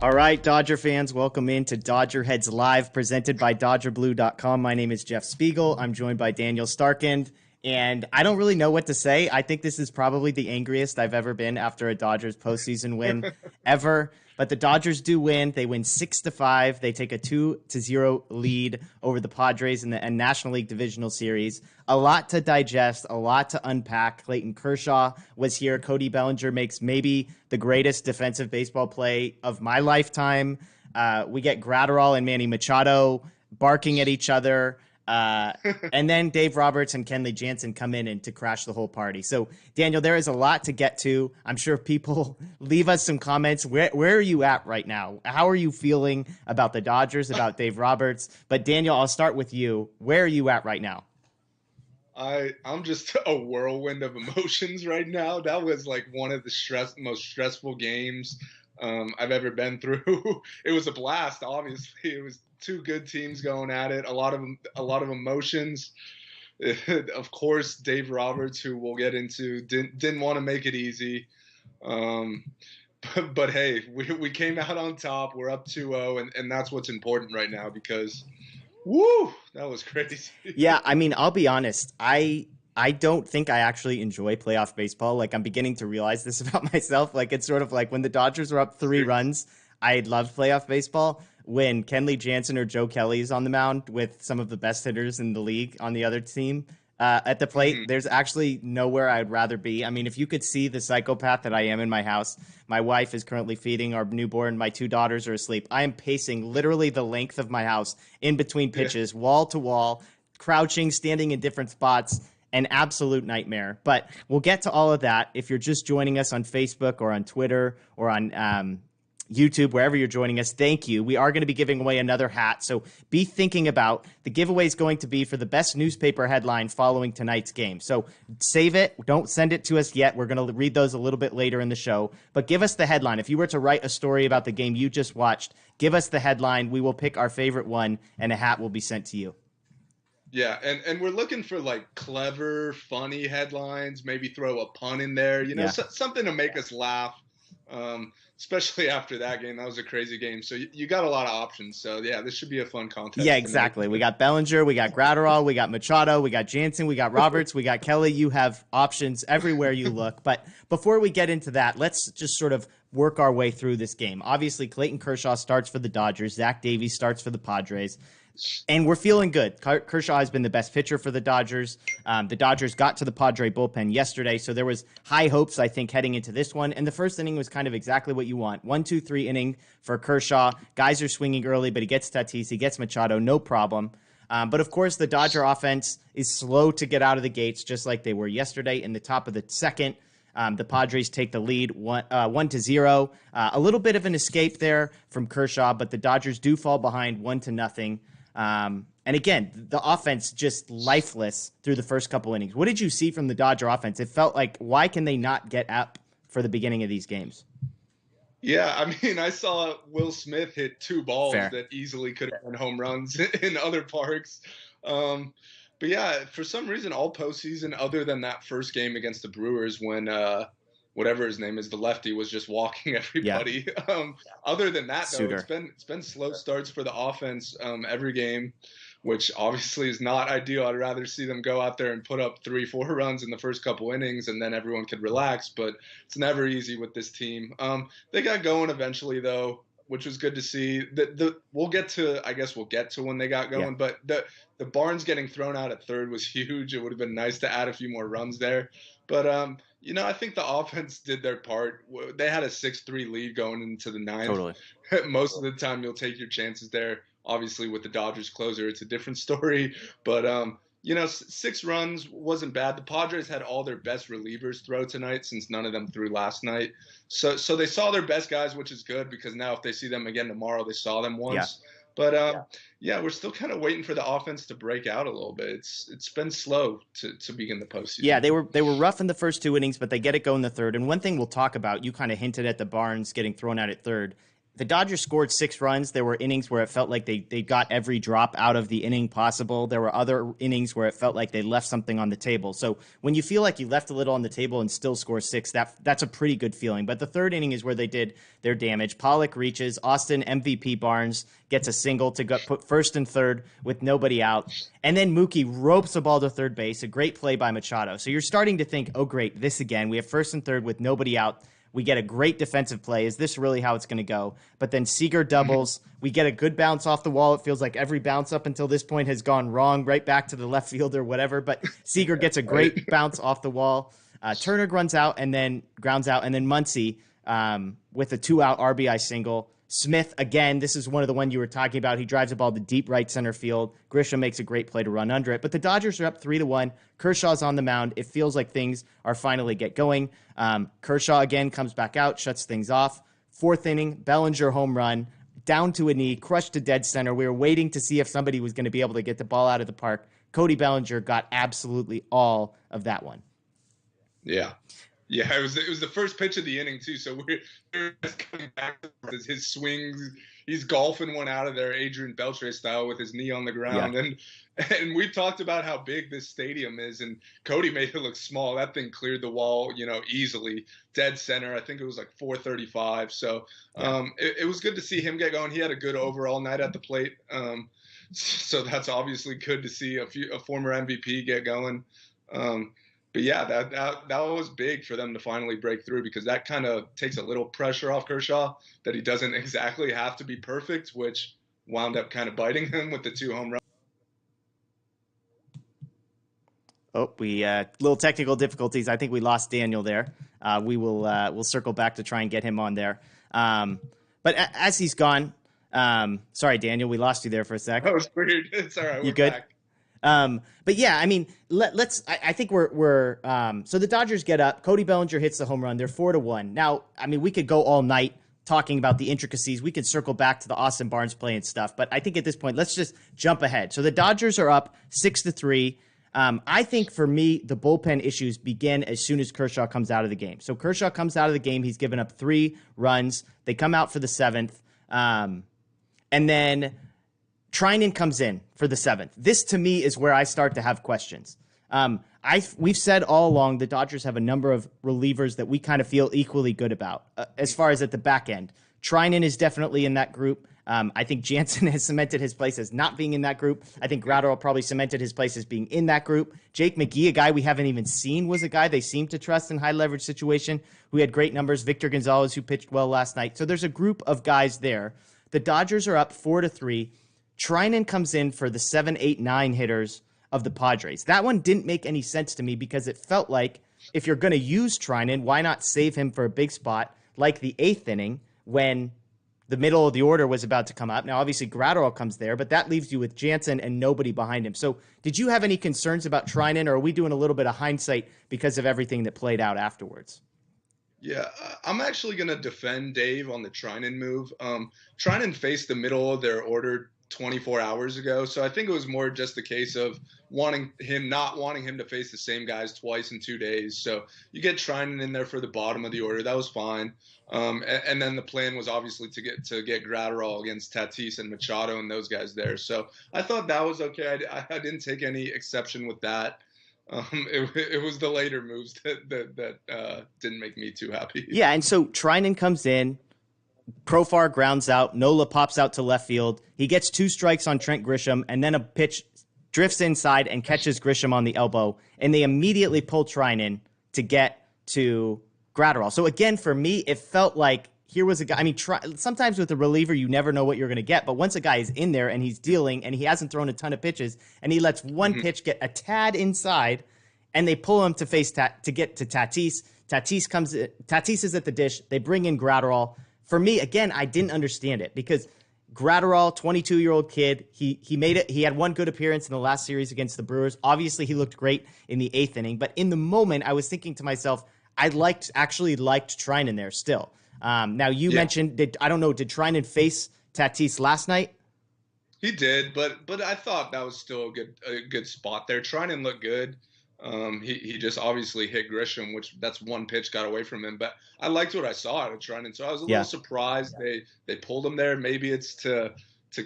All right, Dodger fans, welcome into DodgerHeads Live, presented by DodgerBlue.com. My name is Jeff Spiegel. I'm joined by Daniel Starkind, and I don't really know what to say. I think this is probably the angriest I've ever been after a Dodgers postseason win ever. But the Dodgers do win. They win 6-5. They take a 2-0 lead over the Padres in the National League Divisional Series. A lot to digest, a lot to unpack. Clayton Kershaw was here. Cody Bellinger makes maybe the greatest defensive baseball play of my lifetime. We get Graterol and Manny Machado barking at each other. And then Dave Roberts and Kenley Jansen come in and to crash the whole party. So, Daniel, there is a lot to get to. I'm sure people leave us some comments. Where are you at right now? How are you feeling about the Dodgers, about Dave Roberts? But, Daniel, I'll start with you. Where are you at right now? I'm just a whirlwind of emotions right now. That was like one of the most stressful games I've ever been through. It was a blast, obviously. It was two good teams going at it. A lot of emotions. Of course, Dave Roberts, who we'll get into, didn't want to make it easy. But hey, we came out on top. We're up 2-0, and that's what's important right now because, woo, that was crazy. Yeah, I mean, I'll be honest. I don't think I actually enjoy playoff baseball. Like, I'm beginning to realize this about myself. Like, it's sort of like when the Dodgers were up 3 runs, I loved playoff baseball. When Kenley Jansen or Joe Kelly is on the mound with some of the best hitters in the league on the other team at the plate, there's actually nowhere I'd rather be. I mean, if you could see the psychopath that I am in my house, my wife is currently feeding our newborn. My 2 daughters are asleep. I am pacing literally the length of my house in between pitches, wall to wall, crouching, standing in different spots. An absolute nightmare. But we'll get to all of that. If you're just joining us on Facebook or on Twitter or on YouTube, wherever you're joining us, thank you. We are going to be giving away another hat, so be thinking about the giveaway is going to be for the best newspaper headline following tonight's game. So save it. Don't send it to us yet. We're going to read those a little bit later in the show, but give us the headline. If you were to write a story about the game you just watched, give us the headline. We will pick our favorite one, and a hat will be sent to you. Yeah, and we're looking for like clever, funny headlines, maybe throw a pun in there, something to make us laugh. Especially after that game. That was a crazy game. So you got a lot of options. So, yeah, this should be a fun contest. Yeah, exactly. We got Bellinger, we got Graterol, we got Machado, we got Jansen, we got Roberts, we got Kelly. You have options everywhere you look. But before we get into that, let's just sort of work our way through this game. Obviously, Clayton Kershaw starts for the Dodgers. Zach Davies starts for the Padres. And we're feeling good. Kershaw has been the best pitcher for the Dodgers. The Dodgers got to the Padre bullpen yesterday, so there was high hopes, I think, heading into this one. And the first inning was kind of exactly what you want. 1-2-3 inning for Kershaw. Guys are swinging early, but he gets Tatis, he gets Machado, no problem. But, of course, the Dodger offense is slow to get out of the gates, just like they were yesterday in the top of the second. The Padres take the lead 1-0. A little bit of an escape there from Kershaw, but the Dodgers do fall behind 1-0. And again, the offense just lifeless through the first couple innings. What did you see from the Dodger offense? It felt like, why can they not get up for the beginning of these games? Yeah, I mean, I saw Will Smith hit 2 balls Fair. that easily could have been home runs in other parks. But yeah, for some reason, all postseason, other than that first game against the Brewers when whatever his name is, the lefty, was just walking everybody. Yeah. Other than that, though, Seeger. it's been slow starts for the offense every game, which obviously is not ideal. I'd rather see them go out there and put up 3-4 runs in the first couple innings, and then everyone could relax. But it's never easy with this team. They got going eventually, though, which was good to see. We'll get to when they got going. Yeah. But the Barnes getting thrown out at third was huge. It would have been nice to add a few more runs there. But I think the offense did their part. They had a 6-3 lead going into the ninth. Totally. Most of the time, you'll take your chances there. Obviously, with the Dodgers closer, it's a different story. But 6 runs wasn't bad. The Padres had all their best relievers throw tonight, since none of them threw last night. So they saw their best guys, which is good, because now if they see them again tomorrow, they saw them once. Yeah. But we're still kind of waiting for the offense to break out a little bit. It's been slow to begin the postseason. Yeah, they were rough in the first 2 innings, but they get it going in the third. And one thing we'll talk about, you kind of hinted at the Barnes getting thrown out at third. the Dodgers scored 6 runs. There were innings where it felt like they got every drop out of the inning possible. There were other innings where it felt like they left something on the table. So when you feel like you left a little on the table and still score 6, that's a pretty good feeling. But the third inning is where they did their damage. Pollock reaches. Austin MVP Barnes gets a single to put first and third with nobody out. And then Mookie ropes a ball to third base. A great play by Machado. So you're starting to think, oh, great, this again. We have first and third with nobody out. We get a great defensive play. Is this really how it's going to go? But then Seeger doubles. We get a good bounce off the wall. It feels like every bounce up until this point has gone wrong, right back to the left fielder, whatever. But Seeger gets a great bounce off the wall. Turner grounds out, and then Muncie with a 2-out RBI single. Smith, again, this is one of the one you were talking about. He drives the ball to deep right center field. Grisham makes a great play to run under it. But the Dodgers are up 3-1. Kershaw's on the mound. It feels like things are finally get going. Kershaw, again, comes back out, shuts things off. Fourth inning, Bellinger home run, down to a knee, crushed to dead center. We were waiting to see if somebody was going to be able to get the ball out of the park. Cody Bellinger got absolutely all of that one. Yeah. Yeah, it was the first pitch of the inning too. So we're just coming back to his swings. He's golfing one out of there, Adrian Beltre style, with his knee on the ground. Yeah. And we've talked about how big this stadium is, and Cody made it look small. That thing cleared the wall, easily, dead center. I think it was like 435. So it was good to see him get going. He had a good overall night at the plate. So that's obviously good to see a former MVP get going. But yeah, that was big for them to finally break through, because that kind of takes a little pressure off Kershaw, that he doesn't exactly have to be perfect, which wound up kind of biting him with the 2 home runs. Oh, we little technical difficulties. I think we lost Daniel there. We'll circle back to try and get him on there. But as he's gone, sorry, Daniel, we lost you there for a sec. That was weird. It's all right. You good? Back. But yeah, I mean, I think we're so the Dodgers get up. Cody Bellinger hits the home run. They're 4-1. Now, I mean, we could go all night talking about the intricacies. We could circle back to the Austin Barnes play and stuff. But I think at this point, let's just jump ahead. So the Dodgers are up 6-3. I think for me, the bullpen issues begin as soon as Kershaw comes out of the game. So Kershaw comes out of the game. He's given up 3 runs. They come out for the 7th. And then Trinan comes in for the 7th. This, to me, is where I start to have questions. We've said all along the Dodgers have a number of relievers that we kind of feel equally good about as far as at the back end. Trinan is definitely in that group. I think Jansen has cemented his place as not being in that group. I think Graterol probably cemented his place as being in that group. Jake McGee, a guy we haven't even seen, was a guy they seem to trust in high leverage situation, who had great numbers. Victor Gonzalez, who pitched well last night. So there's a group of guys there. The Dodgers are up 4-3. Trinan comes in for the 7, 8, 9 hitters of the Padres. That one didn't make any sense to me, because it felt like if you're going to use Trinan, why not save him for a big spot like the 8th inning when the middle of the order was about to come up. Now, obviously, Graterol comes there, but that leaves you with Jansen and nobody behind him. So did you have any concerns about Trinan, or are we doing a little bit of hindsight because of everything that played out afterwards? Yeah, I'm actually going to defend Dave on the Trinan move. Trinan faced the middle of their order 24 hours ago. So I think it was more just a case of not wanting him to face the same guys twice in 2 days. So you get Trinan in there for the bottom of the order. That was fine. And then the plan was obviously to get Graterol against Tatis and Machado and those guys there. So I thought that was okay. I didn't take any exception with that. It was the later moves that didn't make me too happy. Yeah, and so Trinan comes in. Profar grounds out. Nola pops out to left field. He gets 2 strikes on Trent Grisham, and then a pitch drifts inside and catches Grisham on the elbow, and they immediately pull Trinan to get to Graterol. So again, for me, it felt like here was a guy. I mean, sometimes with a reliever, you never know what you're going to get, but once a guy is in there and he's dealing and he hasn't thrown a ton of pitches and he lets one pitch get a tad inside, and they pull him to face to get to Tatis. Tatis is at the dish. They bring in Graterol. For me, again, I didn't understand it, because Graterol, 22-year-old kid, he made it. He had one good appearance in the last series against the Brewers. Obviously, he looked great in the 8th inning. But in the moment, I was thinking to myself, I actually liked Trinan there still. Now, you mentioned, did Trinan face Tatis last night? He did, but I thought that was still a good spot there. Trinan looked good. He just obviously hit Grisham, which that's one pitch got away from him. But I liked what I saw out of Treinen, so I was a little surprised they pulled him there. Maybe it's to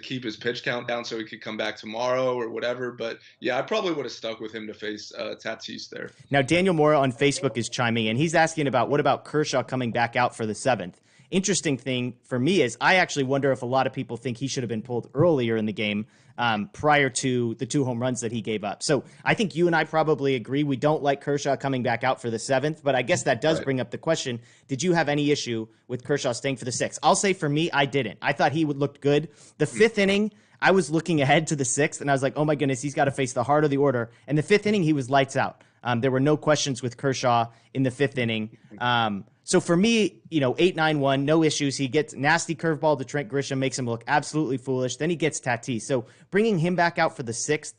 keep his pitch count down so he could come back tomorrow or whatever. But yeah, I probably would have stuck with him to face Tatis there. Now, Daniel Mora on Facebook is chiming in. He's asking about what about Kershaw coming back out for the 7th? Interesting thing for me is I actually wonder if a lot of people think he should have been pulled earlier in the game prior to the 2 home runs that he gave up. So I think you and I probably agree. We don't like Kershaw coming back out for the 7th, but I guess that does bring up the question. Did you have any issue with Kershaw staying for the 6th? I'll say for me, I didn't. I thought he would look good. The 5th inning, I was looking ahead to the 6th, and I was like, oh my goodness, he's got to face the heart of the order. And the 5th inning, he was lights out. There were no questions with Kershaw in the 5th inning. So for me, 8-9-1, no issues. He gets nasty curveball to Trent Grisham, makes him look absolutely foolish. Then he gets Tatis. So bringing him back out for the 6th,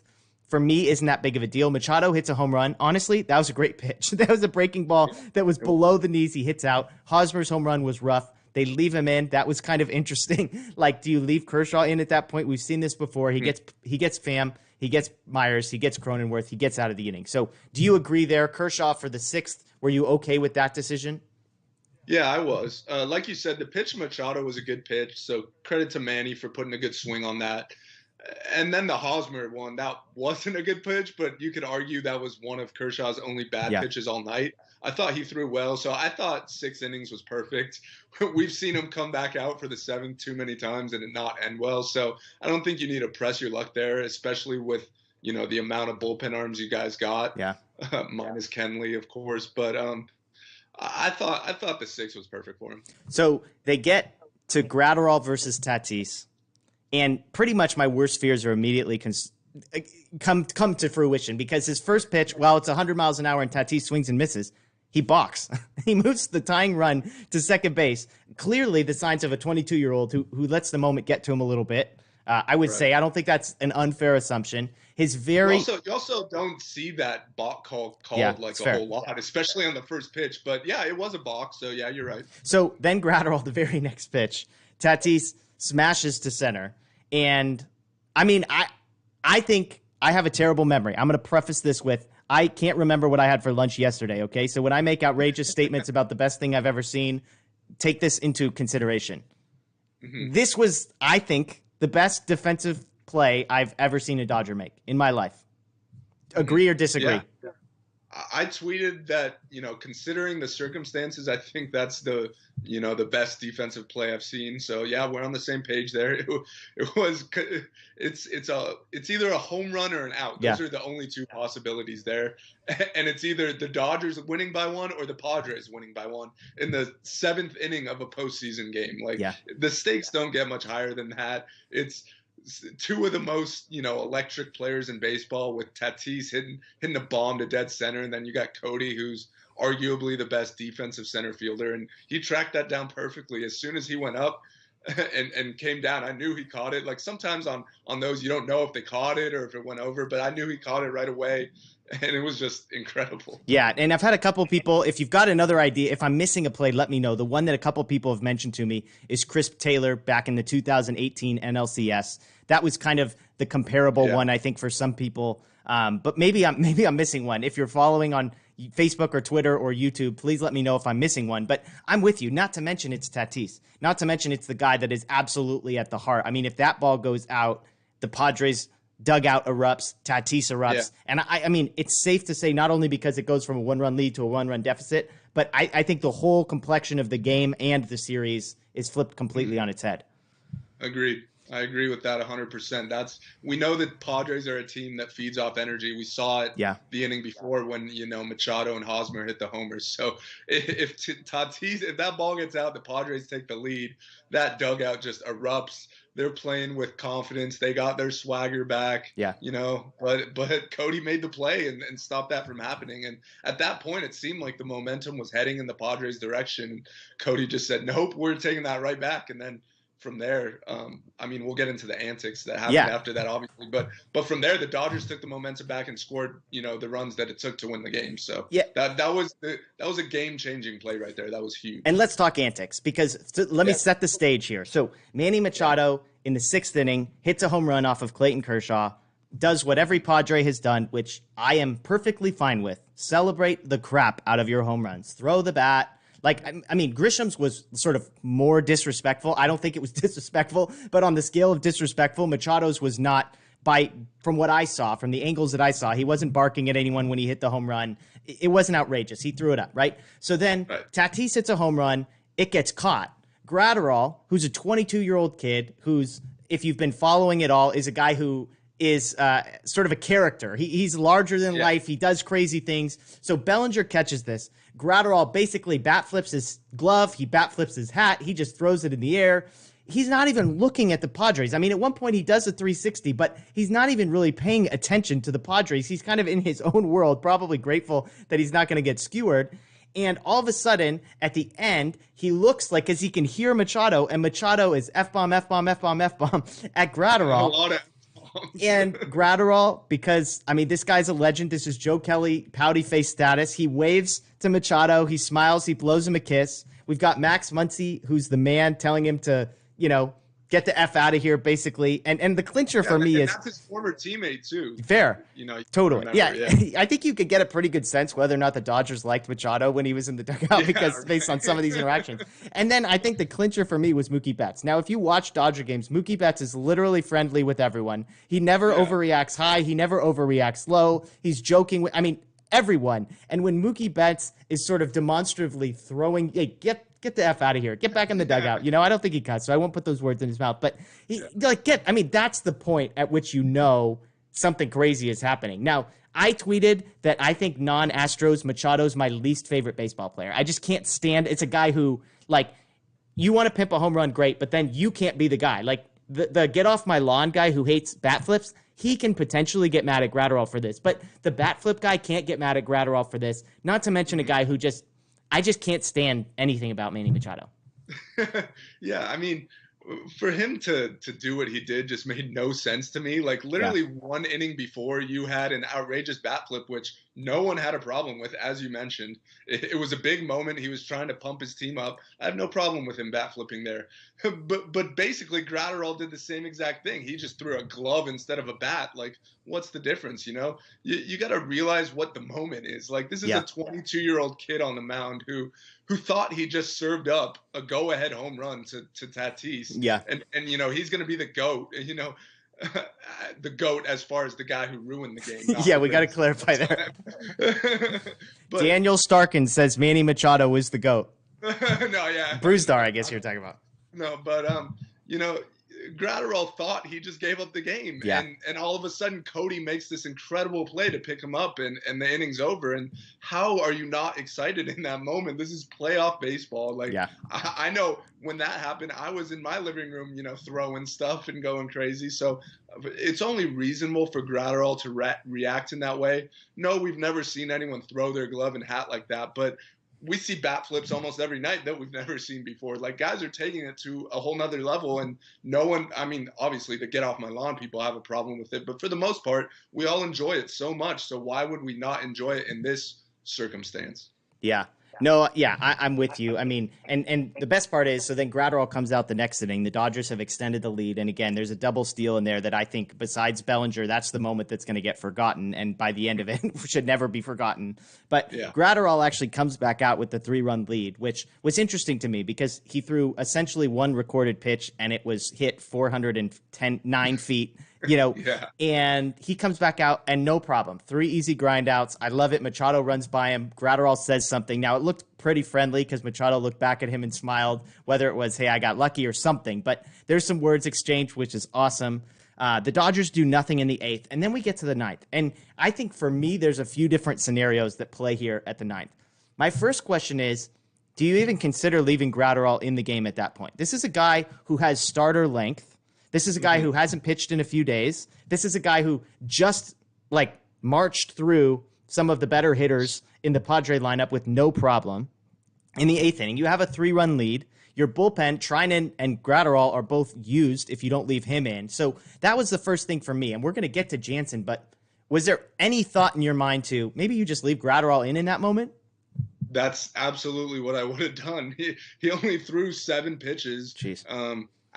for me, isn't that big of a deal. Machado hits a home run. Honestly, that was a great pitch. That was a breaking ball that was below the knees. He hits out. Hosmer's home run was rough. They leave him in. That was kind of interesting. Like, do you leave Kershaw in at that point? We've seen this before. He gets Pham. He gets Myers. He gets Cronenworth. He gets out of the inning. So do you agree there? Kershaw for the 6th, were you okay with that decision? Yeah, I was. Like you said, the pitch to Machado was a good pitch, so credit to Manny for putting a good swing on that. And then the Hosmer one, that wasn't a good pitch, but you could argue that was one of Kershaw's only bad pitches all night. I thought he threw well, so I thought 6 innings was perfect. We've seen him come back out for the 7th too many times and it not end well, so I don't think you need to press your luck there, especially with the amount of bullpen arms you guys got. Yeah, minus Kenley, of course, but I thought the 6 was perfect for him. So they get to Graterol versus Tatis, and pretty much my worst fears are immediately come to fruition because his first pitch, while it's 100 miles an hour and Tatis swings and misses, he balks. He moves the tying run to second base. Clearly the signs of a 22-year-old who lets the moment get to him a little bit. I would say I don't think that's an unfair assumption. You also don't see that balk called a whole lot, especially on the first pitch. But yeah, it was a balk, so yeah, you're right. So then Graterol, the very next pitch, Tatis smashes to center. And I mean, I think I have a terrible memory. I'm going to preface this with I can't remember what I had for lunch yesterday, okay? So when I make outrageous statements about the best thing I've ever seen, take this into consideration. Mm-hmm. This was, I think, the best defensive play I've ever seen a Dodger make in my life. Agree or disagree? Yeah. I tweeted that, considering the circumstances, I think that's the best defensive play I've seen. So yeah, we're on the same page there. It's either a home run or an out. Those are the only two possibilities there. And it's either the Dodgers winning by 1 or the Padres winning by 1 in the 7th inning of a postseason game. The stakes don't get much higher than that. It's two of the most, electric players in baseball, with Tatis hitting the bomb to dead center. And then you got Cody, who's arguably the best defensive center fielder. And he tracked that down perfectly. As soon as he went up and came down, I knew he caught it. Like sometimes on those, you don't know if they caught it or if it went over, but I knew he caught it right away. And it was just incredible. Yeah, and I've had a couple people, if you've got another idea, if I'm missing a play, let me know. The one that a couple people have mentioned to me is Chris Taylor back in the 2018 NLCS. That was kind of the comparable one, I think, for some people. But maybe I'm missing one. If you're following on Facebook or Twitter or YouTube, please let me know if I'm missing one. But I'm with you. Not to mention it's Tatis. Not to mention it's the guy that is absolutely at the heart. I mean, if that ball goes out, the Padres dugout erupts, Tatis erupts. Yeah. And I mean, it's safe to say not only because it goes from a 1-run lead to a 1-run deficit, but I think the whole complexion of the game and the series is flipped completely on its head. Agreed. I agree with that 100%. We know that Padres are a team that feeds off energy. We saw it the inning before when, Machado and Hosmer hit the homers. So if Tatis, if that ball gets out, the Padres take the lead, that dugout just erupts. They're playing with confidence. They got their swagger back. Yeah. But Cody made the play and stopped that from happening. And at that point, it seemed like the momentum was heading in the Padres' direction. Cody just said, "Nope, we're taking that right back." And then from there, we'll get into the antics that happened after that, obviously. But from there, the Dodgers took the momentum back and scored, the runs that it took to win the game. So that was a game-changing play right there. That was huge. And let's talk antics because let me set the stage here. So Manny Machado in the 6th inning hits a home run off of Clayton Kershaw. does what every Padre has done, which I am perfectly fine with. Celebrate the crap out of your home runs. Throw the bat. Like, I mean, Grisham's was sort of more disrespectful. I don't think it was disrespectful, but on the scale of disrespectful, Machado's was not. From what I saw, from the angles that I saw, he wasn't barking at anyone when he hit the home run. It wasn't outrageous. He threw it up, right? So then Tatis hits a home run. It gets caught. Graterol, who's a 22-year-old kid, who's, if you've been following it all, is a guy who is sort of a character. He's larger than life. He does crazy things. So Bellinger catches this. Graterol basically bat flips his glove. He bat flips his hat. He just throws it in the air. He's not even looking at the Padres. I mean, at one point he does a 360, but he's not even really paying attention to the Padres. He's kind of in his own world, probably grateful that he's not going to get skewered. And all of a sudden, at the end, he looks like, as he can hear Machado, and Machado is F-bomb, F-bomb, F-bomb, F-bomb at Graterol. A lot of F-bombs. And Graterol, because, I mean, this guy's a legend. This is Joe Kelly, pouty face status. He waves to Machado. He smiles. He blows him a kiss. We've got Max Muncie, who's the man, telling him to, get the F out of here, basically. And the clincher for me is... that's his former teammate, too. Fair. Totally. Remember, I think you could get a pretty good sense whether or not the Dodgers liked Machado when he was in the dugout based on some of these interactions. And then I think the clincher for me was Mookie Betts. Now, if you watch Dodger games, Mookie Betts is literally friendly with everyone. He never overreacts high. He never overreacts low. He's joking with... everyone. And when Mookie Betts is sort of demonstratively throwing, hey, get the F out of here. Get back in the dugout. I don't think he cuts, so I won't put those words in his mouth. But that's the point at which something crazy is happening. Now, I tweeted that I think non-Astros Machado's my least favorite baseball player. I just can't stand. It's a guy who, you want to pimp a home run, great, but then you can't be the guy. Like the get off my lawn guy who hates bat flips. He can potentially get mad at Graterol for this, but the bat flip guy can't get mad at Graterol for this. Not to mention a guy who I just can't stand anything about Manny Machado. Yeah, for him to do what he did just made no sense to me. Like literally one inning before, you had an outrageous bat flip, which no one had a problem with, as you mentioned. It was a big moment. He was trying to pump his team up. I have no problem with him bat flipping there. But basically, Graterol did the same exact thing. He just threw a glove instead of a bat. Like, what's the difference, You got to realize what the moment is. Like, this is a 22-year-old kid on the mound who thought he just served up a go-ahead home run to Tatis. Yeah. And he's going to be the GOAT, the GOAT as far as the guy who ruined the game. Yeah, we got to clarify there. But, Daniel Starkin says Manny Machado is the GOAT. No, yeah. Brusdar, I guess you're talking about. No, but, Graterol thought he just gave up the game. Yeah. And all of a sudden, Cody makes this incredible play to pick him up, and the inning's over. And how are you not excited in that moment? This is playoff baseball. Like, I know when that happened, I was in my living room, throwing stuff and going crazy. So it's only reasonable for Graterol to react in that way. No, we've never seen anyone throw their glove and hat like that, but we see bat flips almost every night that we've never seen before. Like, guys are taking it to a whole nother level, and no one, obviously the get off my lawn people have a problem with it, but for the most part, we all enjoy it so much. So why would we not enjoy it in this circumstance? Yeah. No, yeah, I'm with you. And the best part is, so then Graterol comes out the next inning. The Dodgers have extended the lead. And again, there's a double steal in there that I think, besides Bellinger, that's the moment that's going to get forgotten. And by the end of it, should never be forgotten. But Graterol actually comes back out with the 3-run lead, which was interesting to me because he threw essentially one recorded pitch and it was hit 409 feet. And he comes back out and no problem. 3 easy grind outs. I love it. Machado runs by him. Graterol says something. Now, it looked pretty friendly because Machado looked back at him and smiled, whether it was, hey, I got lucky or something. But there's some words exchanged, which is awesome. The Dodgers do nothing in the 8th, and then we get to the 9th. And I think for me, there's a few different scenarios that play here at the 9th. My first question is, do you even consider leaving Graterol in the game at that point? This is a guy who has starter length. This is a guy who hasn't pitched in a few days. This is a guy who just marched through some of the better hitters in the Padre lineup with no problem. In the 8th inning, you have a 3-run lead. Your bullpen, Treinen and Graterol, are both used if you don't leave him in. So that was the first thing for me. And we're going to get to Jansen, but was there any thought in your mind to maybe you just leave Graterol in that moment? That's absolutely what I would have done. He only threw 7 pitches. Jeez.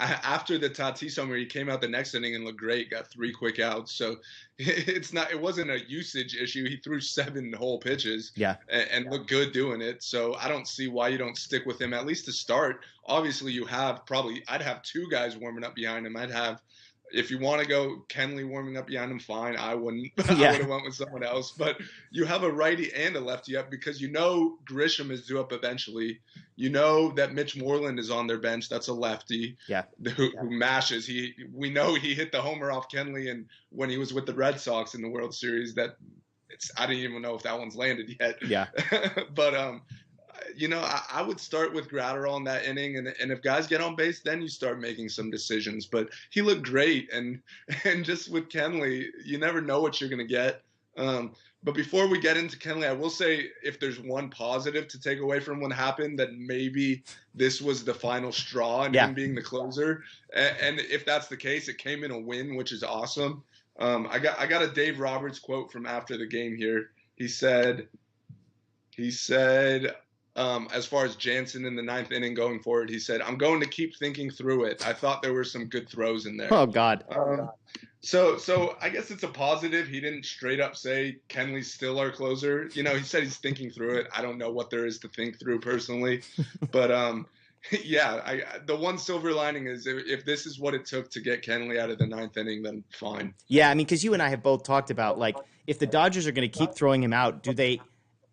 after the Tatis homer, he came out the next inning and looked great, got 3 quick outs. So it wasn't a usage issue. He threw 7 whole pitches and looked good doing it. So I don't see why you don't stick with him, at least to start. Obviously, I'd have 2 guys warming up behind him. If you want to go Kenley warming up behind him, fine. I wouldn't. I would have went with someone else. But you have a righty and a lefty up because Grisham is due up eventually. You know that Mitch Moreland is on their bench. That's a lefty. Who mashes. We know he hit the homer off Kenley, and when he was with the Red Sox in the World Series, I didn't even know if that one's landed yet. But I would start with Graterol in that inning, and if guys get on base, then you start making some decisions. But he looked great, and just with Kenley, you never know what you're going to get. But before we get into Kenley, I will say if there's one positive to take away from what happened, that maybe this was the final straw and him being the closer. And if that's the case, it came in a win, which is awesome. I got a Dave Roberts quote from after the game here. He said, as far as Jansen in the 9th inning going forward, he said, "I'm going to keep thinking through it. I thought there were some good throws in there." Oh, God. So I guess it's a positive. He didn't straight up say Kenley's still our closer. He said he's thinking through it. I don't know what there is to think through personally. But, the one silver lining is if this is what it took to get Kenley out of the 9th inning, then fine. Yeah, I mean, because you and I have both talked about, like, if the Dodgers are going to keep throwing him out,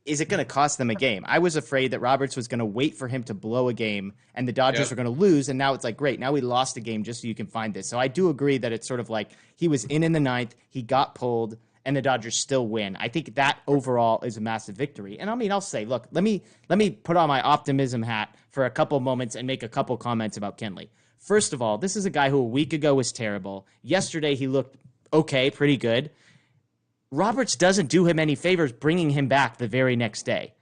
is it going to cost them a game? I was afraid that Roberts was going to wait for him to blow a game and the Dodgers were going to lose. And now it's like, great, now we lost a game just so you can find this. So I do agree that it's sort of like he was in the 9th, he got pulled, and the Dodgers still win. I think that overall is a massive victory. And I mean, I'll say, look, let me put on my optimism hat for a couple moments and make a couple comments about Kenley. First of all, this is a guy who a week ago was terrible. Yesterday he looked okay, pretty good. Roberts doesn't do him any favors bringing him back the very next day.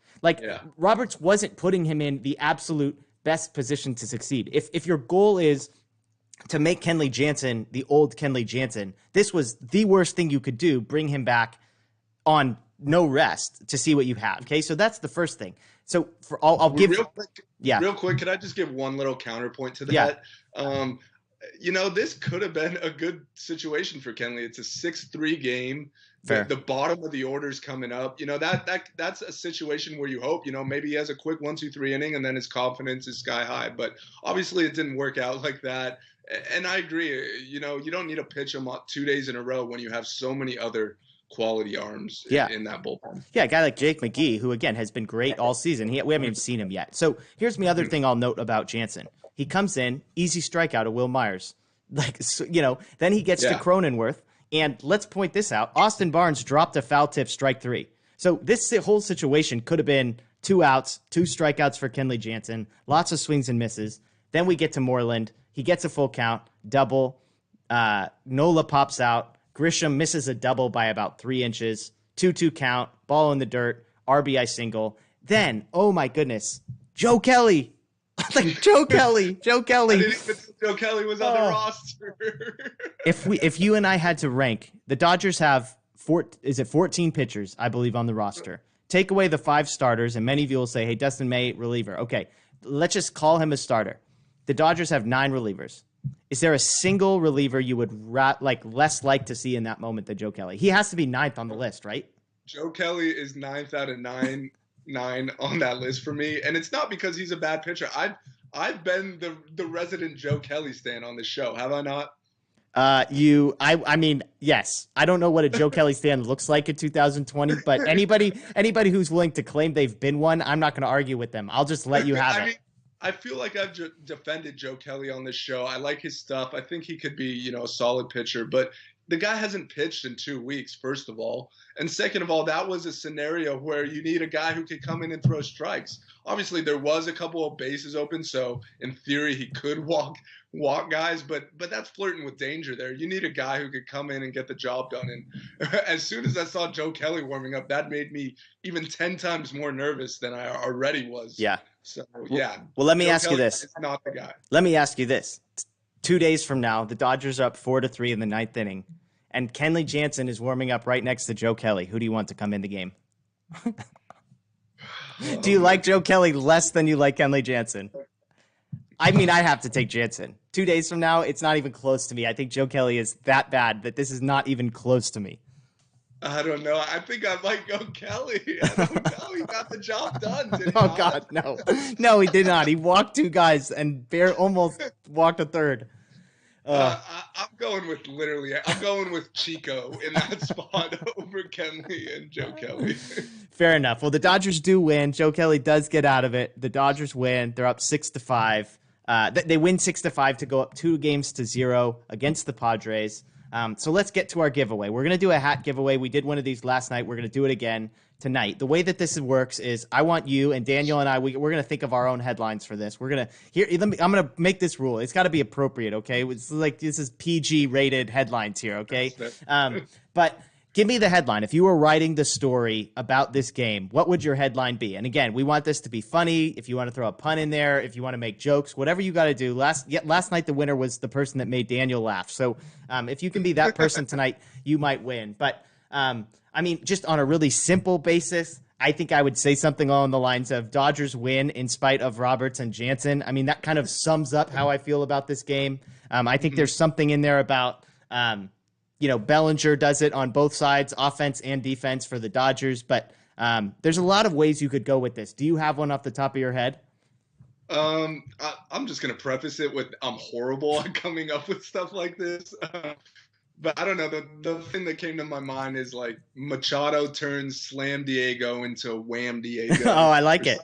Roberts wasn't putting him in the absolute best position to succeed. If your goal is to make Kenley Jansen the old Kenley Jansen, this was the worst thing you could do, bring him back on no rest to see what you have. Okay, so that's the first thing. So I'll give real quick, could I just give one little counterpoint to that? This could have been a good situation for Kenley. It's a 6-3 game. The bottom of the order's coming up. That's a situation where you hope, maybe he has a quick 1-2-3 inning and then his confidence is sky high. But obviously it didn't work out like that. And I agree. You don't need to pitch him 2 days in a row when you have so many other quality arms in that bullpen. Yeah, a guy like Jake McGee, who, again, has been great all season. We haven't even seen him yet. So here's the other thing I'll note about Jansen. He comes in, easy strikeout of Will Myers. Then he gets to Cronenworth. And let's point this out. Austin Barnes dropped a foul tip, strike 3. So this whole situation could have been 2 outs, 2 strikeouts for Kenley Jansen, lots of swings and misses. Then we get to Moreland. He gets a full count, double. Nola pops out. Grisham misses a double by about 3 inches. 2-2 count, ball in the dirt, RBI single. Then, oh my goodness, Joe Kelly. Joe Kelly. I didn't even think Joe Kelly was on the roster. If you and I had to rank, the Dodgers have 14 pitchers, I believe, on the roster. Take away the 5 starters, and many of you will say, hey, Dustin May, reliever. Okay, let's just call him a starter. The Dodgers have 9 relievers. Is there a single reliever you would less like to see in that moment than Joe Kelly? He has to be 9th on the list, right? Joe Kelly is 9th out of 9 on that list for me, and it's not because he's a bad pitcher. I've been the resident Joe Kelly stan on this show, have I not? I mean, yes. I don't know what a Joe Kelly stan looks like in 2020, but anybody who's willing to claim they've been one, I'm not going to argue with them. I'll just let you have it. I feel like I've defended Joe Kelly on this show. I like his stuff. I think he could be, a solid pitcher, but the guy hasn't pitched in 2 weeks, first of all. And second of all, that was a scenario where you need a guy who could come in and throw strikes. Obviously, there was a couple of bases open, so in theory, he could walk guys, but that's flirting with danger there. You need a guy who could come in and get the job done. And as soon as I saw Joe Kelly warming up, that made me even 10 times more nervous than I already was. Yeah. So, yeah. Well, let me ask you this. Not the guy. Let me ask you this. 2 days from now, the Dodgers are up 4-3 in the 9th inning, and Kenley Jansen is warming up right next to Joe Kelly. Who do you want to come in the game? Do you like Joe Kelly less than you like Kenley Jansen? I mean, I have to take Jansen. 2 days from now, it's not even close to me. I think Joe Kelly is that bad that this is not even close to me. I don't know. I think I might go Kelly. I don't know. He got the job done, did he Oh, not? God, no. No, he did not. He walked 2 guys and almost walked a third. I'm going with Chico in that spot over Kenley and Joe Kelly. Fair enough. Well, the Dodgers do win. Joe Kelly does get out of it. The Dodgers win. They're up 6-5. They win 6-5 to go up 2-0 against the Padres. So let's get to our giveaway. We're going to do a hat giveaway. We did one of these last night. We're going to do it again tonight. The way that this works is I want you and Daniel and I, we're going to think of our own headlines for this. We're going to I'm going to make this rule. It's got to be appropriate. Okay. It's like, this is PG rated headlines here. Okay. But give me the headline. If you were writing the story about this game, what would your headline be? And again, we want this to be funny. If you want to throw a pun in there, if you want to make jokes, whatever you got to do. Last night, the winner was the person that made Daniel laugh. So if you can be that person tonight, you might win. But I mean, just on a really simple basis, I think I would say something along the lines of Dodgers win in spite of Roberts and Jansen. I mean, that kind of sums up how I feel about this game. I think there's something in there about Bellinger does it on both sides, offense and defense for the Dodgers. But there's a lot of ways you could go with this. Do you have one off the top of your head? I'm just going to preface it with I'm horrible at coming up with stuff like this. But I don't know. The thing that came to my mind is like Machado turns Slam Diego into Wham Diego. Oh, I like it.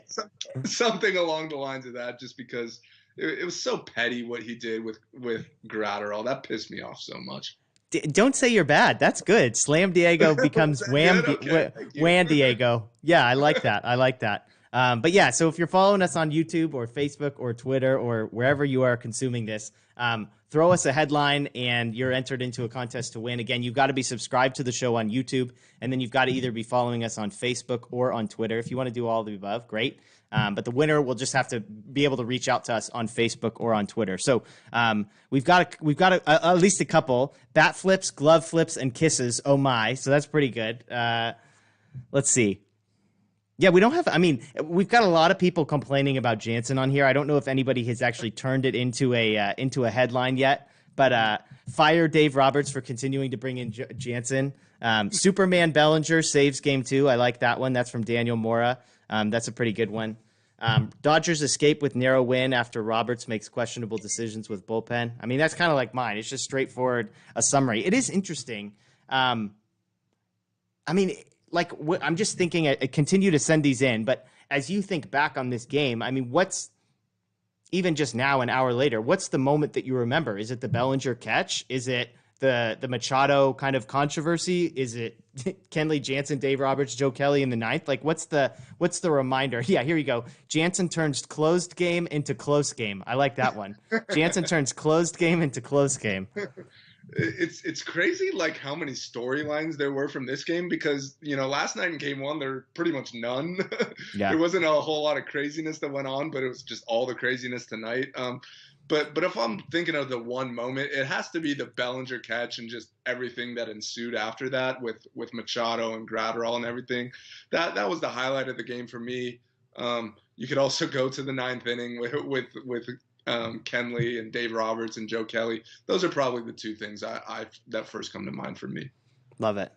Something along the lines of that, just because it was so petty what he did with Graterol. That pissed me off so much. Don't say you're bad. That's good. Slam Diego becomes Wham Diego. Yeah, I like that. But yeah, so if you're following us on YouTube or Facebook or Twitter or wherever you are consuming this, throw us a headline and you're entered into a contest to win. Again, you've got to be subscribed to the show on YouTube, and then you've got to either be following us on Facebook or on Twitter. If you want to do all of the above, great. But the winner will just have to be able to reach out to us on Facebook or on Twitter. So we've got at least a couple bat flips, glove flips, and kisses. Oh my! So that's pretty good. Let's see. Yeah, we don't have. I mean, we've got a lot of people complaining about Jansen on here. I don't know if anybody has actually turned it into a headline yet. But fire Dave Roberts for continuing to bring in Jansen. Superman Bellinger saves game 2. I like that one. That's from Daniel Mora. That's a pretty good one. Dodgers escape with narrow win after Roberts makes questionable decisions with bullpen. I mean, that's kind of like mine. It's just straightforward, a summary. It is interesting. I mean, like, I'm just thinking, I continue to send these in, but as you think back on this game, I mean, what's, even just now, an hour later, what's the moment that you remember? Is it the Bellinger catch? Is it the Machado kind of controversy? Is it Kenley, Jansen, Dave Roberts, Joe Kelly in the 9th? Like, what's the reminder? Yeah, here you go. Jansen turns closed game into close game. I like that one. Jansen turns closed game into close game. It's crazy, like, how many storylines there were from this game, because last night in game 1 there were pretty much none. Yeah. There wasn't a whole lot of craziness that went on, but it was just all the craziness tonight. But if I'm thinking of the one moment, it has to be the Bellinger catch and just everything that ensued after that with Machado and Graterol and everything. That was the highlight of the game for me. You could also go to the 9th inning with Kenley and Dave Roberts and Joe Kelly. Those are probably the two things that first come to mind for me. Love it.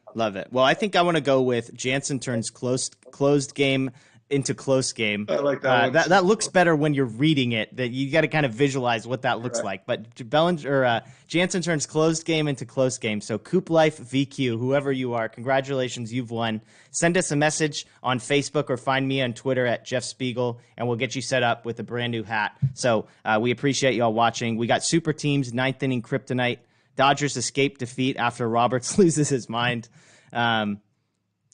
Well, I think I want to go with Jansen turns closed game into close game. I like that one. That looks better when you're reading it. That you got to kind of visualize what that looks like. But Jansen turns closed game into close game. So Coop Life VQ, whoever you are, congratulations, you've won. Send us a message on Facebook or find me on Twitter at Jeff Spiegel, and we'll get you set up with a brand new hat. So we appreciate y'all watching. We got Super Teams 9th inning kryptonite. Dodgers escape defeat after Roberts loses his mind.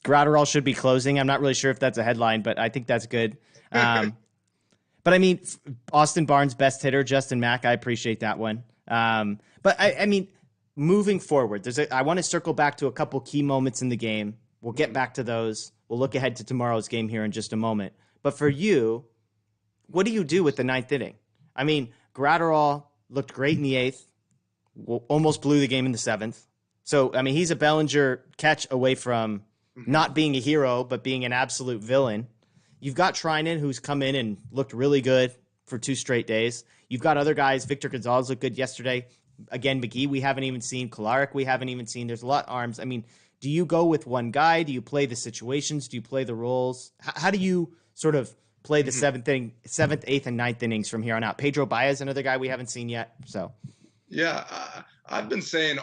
Graterol should be closing. I'm not really sure if that's a headline, but I think that's good. But I mean, Austin Barnes, best hitter, Justin Mack. I appreciate that one. But I mean, moving forward, I want to circle back to a couple key moments in the game. We'll get back to those. We'll look ahead to tomorrow's game here in just a moment. But for you, what do you do with the 9th inning? I mean, Graterol looked great in the 8th, almost blew the game in the 7th. So, I mean, he's a Bellinger catch away from not being a hero, but being an absolute villain. You've got Treinen, who's come in and looked really good, for 2 straight days. You've got other guys. Victor Gonzalez looked good yesterday. Again, McGee, we haven't even seen. Kolarek, we haven't even seen. There's a lot of arms. I mean, do you go with one guy? Do you play the situations? Do you play the roles? How do you sort of play the seventh, 8th, and 9th innings from here on out? Pedro Baez, another guy we haven't seen yet. So, yeah, I've been saying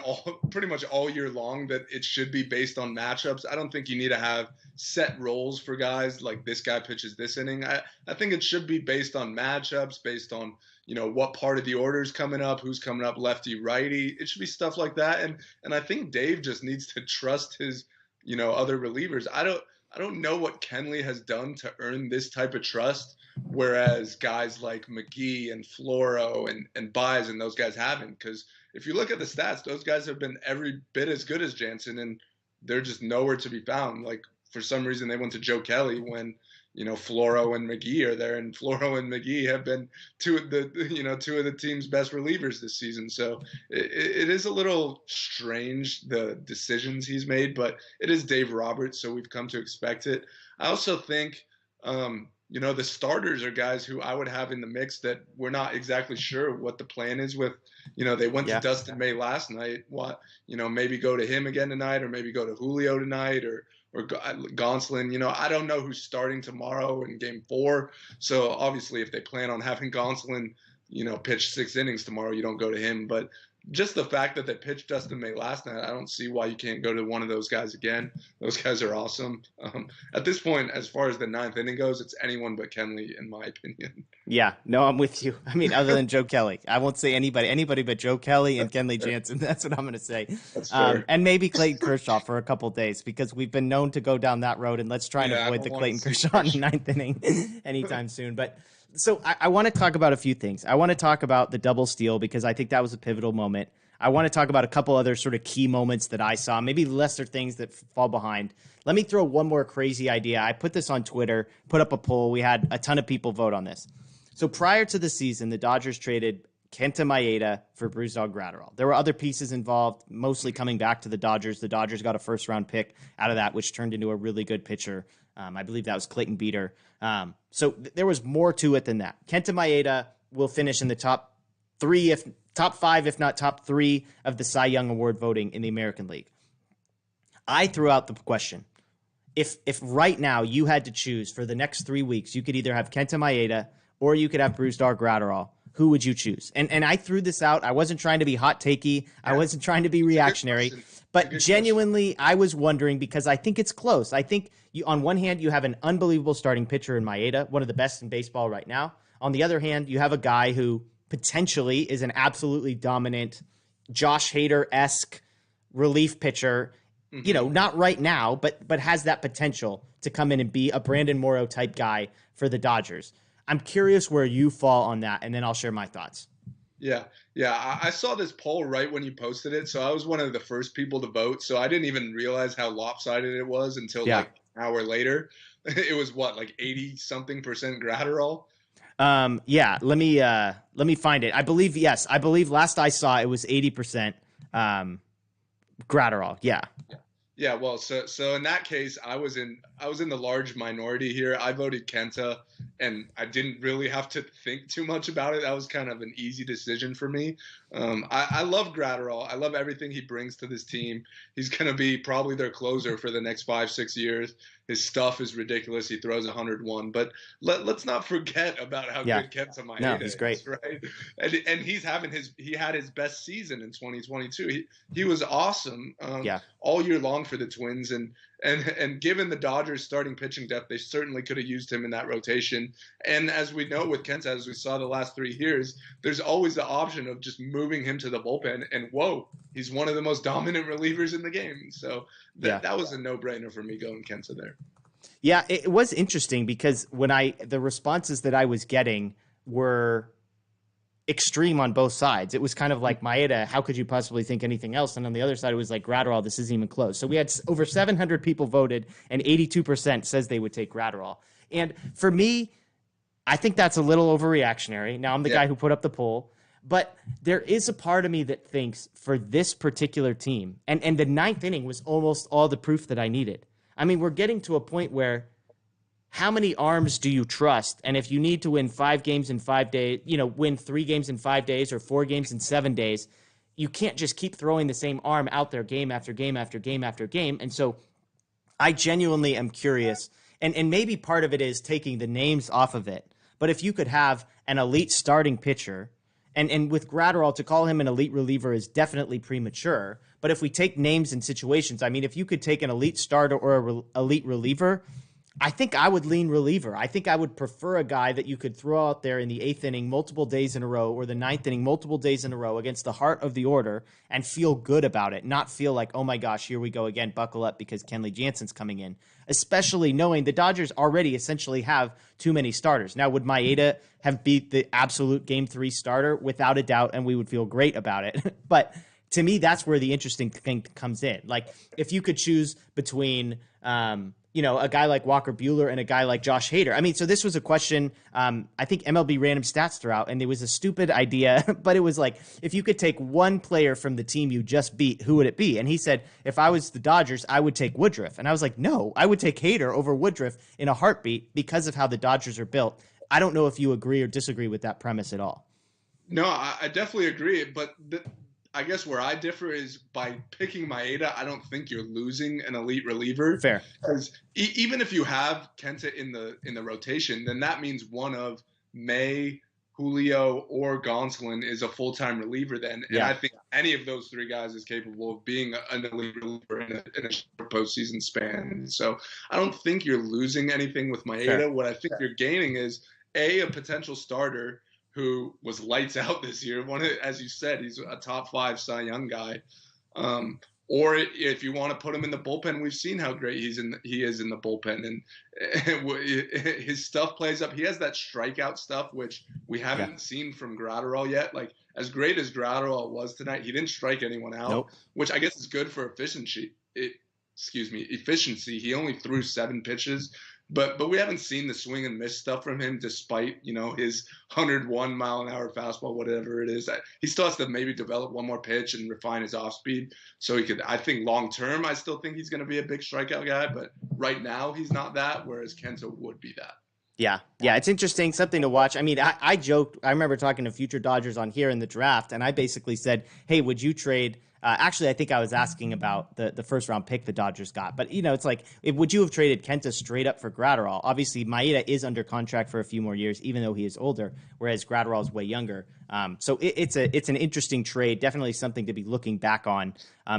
pretty much all year long that it should be based on matchups. I don't think you need to have set roles for guys like this guy pitches this inning. I think it should be based on matchups, based on, what part of the order is coming up, who's coming up, lefty, righty. It should be stuff like that. And I think Dave just needs to trust his, other relievers. I don't know what Kenley has done to earn this type of trust, whereas guys like McGee and Floro and Baez and those guys haven't. Because if you look at the stats, those guys have been every bit as good as Jansen, and they're just nowhere to be found. Like, for some reason, they went to Joe Kelly when, Floro and McGee are there, and Floro and McGee have been two of the team's best relievers this season. So it is a little strange, the decisions he's made, but it is Dave Roberts, so we've come to expect it. I also think, the starters are guys who I would have in the mix that we're not exactly sure what the plan is with. They went to Dustin May last night. Maybe go to him again tonight, or maybe go to Julio tonight, or Gonsolin. I don't know who's starting tomorrow in Game 4. So obviously, if they plan on having Gonsolin, pitch 6 innings tomorrow, you don't go to him. But just the fact that they pitched Dustin May last night, I don't see why you can't go to one of those guys again. Those guys are awesome. At this point, as far as the 9th inning goes, it's anyone but Kenley, in my opinion. Yeah, no, I'm with you. I mean, other than Joe Kelly, I won't say anybody but Joe Kelly and Kenley Jansen. That's what I'm going to say. That's fair. And maybe Clayton Kershaw for a couple days, because we've been known to go down that road, and let's try and avoid the Clayton Kershaw in the 9th inning anytime soon. But so I want to talk about a few things. I want to talk about the double steal, because I think that was a pivotal moment. I want to talk about a couple other sort of key moments that I saw, maybe lesser things that fall behind. Let me throw one more crazy idea. I put this on Twitter, put up a poll. We had a ton of people vote on this. So prior to the season, the Dodgers traded Kenta Maeda for Brusdar Graterol. There were other pieces involved, mostly coming back to the Dodgers. The Dodgers got a first-round pick out of that, which turned into a really good pitcher. I believe that was Clayton Beater. So there was more to it than that. Kenta Maeda will finish in the top 5, if not top 3 of the Cy Young Award voting in the American League. I threw out the question. If right now you had to choose for the next 3 weeks, you could either have Kenta Maeda or you could have Brusdar Graterol, who would you choose? And I threw this out. I wasn't trying to be hot takey. I wasn't trying to be reactionary. But genuinely, I was wondering, because I think it's close. I think on one hand, you have an unbelievable starting pitcher in Maeda, one of the best in baseball right now. On the other hand, you have a guy who potentially is an absolutely dominant Josh Hader-esque relief pitcher, not right now, but has that potential to come in and be a Brandon Morrow type guy for the Dodgers. I'm curious where you fall on that, and then I'll share my thoughts. Yeah. I saw this poll right when you posted it, so I was one of the first people to vote, so I didn't even realize how lopsided it was until like an hour later. It was like 80-something% Graterol? Yeah, let me find it. I believe last I saw it was 80% Graterol. Yeah. Yeah, well, so in that case, I was in the large minority here. I voted Kenta, and I didn't really have to think too much about it. That was kind of an easy decision for me. I love Graterol. I love everything he brings to this team. He's going to be probably their closer for the next 5-6 years. His stuff is ridiculous. He throws 101. But let's not forget about how good Kenta Maeda he's great. is, right? And he had his best season in 2022. He was awesome all year long for the Twins. And given the Dodgers starting pitching depth, they certainly could have used him in that rotation. And as we know with Kenta, as we saw the last 3 years, there's always the option of just moving him to the bullpen. And whoa, he's one of the most dominant relievers in the game. So that was a no-brainer for me going Kenta there. Yeah, it was interesting because the responses that I was getting were extreme on both sides. It was kind of like Maeda, how could you possibly think anything else? And on the other side, it was like Graterol, this isn't even close. So we had over 700 people voted, and 82% says they would take Graterol. And for me, I think that's a little overreactionary. Now, I'm the guy who put up the poll, but there is a part of me that thinks for this particular team, and the 9th inning was almost all the proof that I needed. I mean, we're getting to a point where how many arms do you trust? And if you need to win 5 games in 5 days, win 3 games in 5 days or 4 games in 7 days, you can't just keep throwing the same arm out there game after game after game after game. And so I genuinely am curious, and maybe part of it is taking the names off of it. But if you could have an elite starting pitcher, and with Graterol, to call him an elite reliever is definitely premature. But if we take names and situations, I mean, if you could take an elite starter or an elite reliever, I think I would lean reliever. I think I would prefer a guy that you could throw out there in the 8th inning multiple days in a row or the 9th inning multiple days in a row against the heart of the order and feel good about it, not feel like, oh my gosh, here we go again, buckle up because Kenley Jansen's coming in, especially knowing the Dodgers already essentially have too many starters. Now, would Maeda have beat the absolute Game 3 starter? Without a doubt, and we would feel great about it. But to me, that's where the interesting thing comes in. Like, if you could choose between a guy like Walker Buehler and a guy like Josh Hader. I mean, so this was a question, I think MLB Random Stats threw out, and it was a stupid idea, but it was like, if you could take one player from the team you just beat, who would it be? And he said, if I was the Dodgers, I would take Woodruff. And I was like, no, I would take Hader over Woodruff in a heartbeat because of how the Dodgers are built. I don't know if you agree or disagree with that premise at all. No, I definitely agree, but I guess where I differ is by picking Maeda, I don't think you're losing an elite reliever. Fair. Because even if you have Kenta in the rotation, then that means one of May, Julio, or Gonsolin is a full-time reliever then. And I think any of those 3 guys is capable of being an elite reliever in a short postseason span. So I don't think you're losing anything with Maeda. Fair. What I think you're gaining is, a potential starter who was lights out this year. As you said, he's a top 5 Cy Young guy. Or if you want to put him in the bullpen, we've seen how great he is in the bullpen, and his stuff plays up. He has that strikeout stuff, which we haven't seen from Graterol yet. Like, as great as Graterol was tonight, he didn't strike anyone out, which I guess is good for efficiency. Efficiency. He only threw 7 pitches. But we haven't seen the swing and miss stuff from him, despite, his 101 mile an hour fastball, whatever it is. He still has to maybe develop one more pitch and refine his off speed. So he could, I think long term, I still think he's going to be a big strikeout guy. But right now he's not that, whereas Kenta would be that. Yeah, it's interesting, something to watch. I mean, I joked, I remember talking to future Dodgers on here in the draft, and I basically said, hey, would you trade actually, I think I was asking about the first round pick the Dodgers got. But, it's like, would you have traded Kenta straight up for Graterol? Obviously, Maeda is under contract for a few more years, even though he is older, whereas Graterol is way younger. So it's an interesting trade, definitely something to be looking back on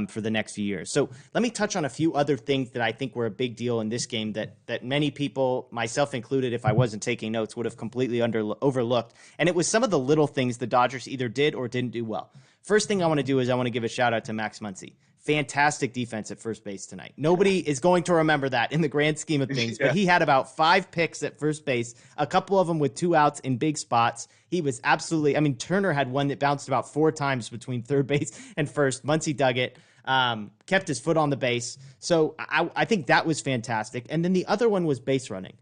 for the next few years. So let me touch on a few other things that I think were a big deal in this game that many people, myself included, if I wasn't taking notes, would have completely overlooked. And it was some of the little things the Dodgers either did or didn't do well. First thing I want to do is I want to give a shout out to Max Muncie. Fantastic defense at first base tonight. Nobody is going to remember that in the grand scheme of things, but he had about 5 picks at first base, a couple of them with 2 outs in big spots. He was absolutely, Turner had one that bounced about 4 times between third base and first. Muncie dug it, kept his foot on the base. So I think that was fantastic. And then the other one was base running.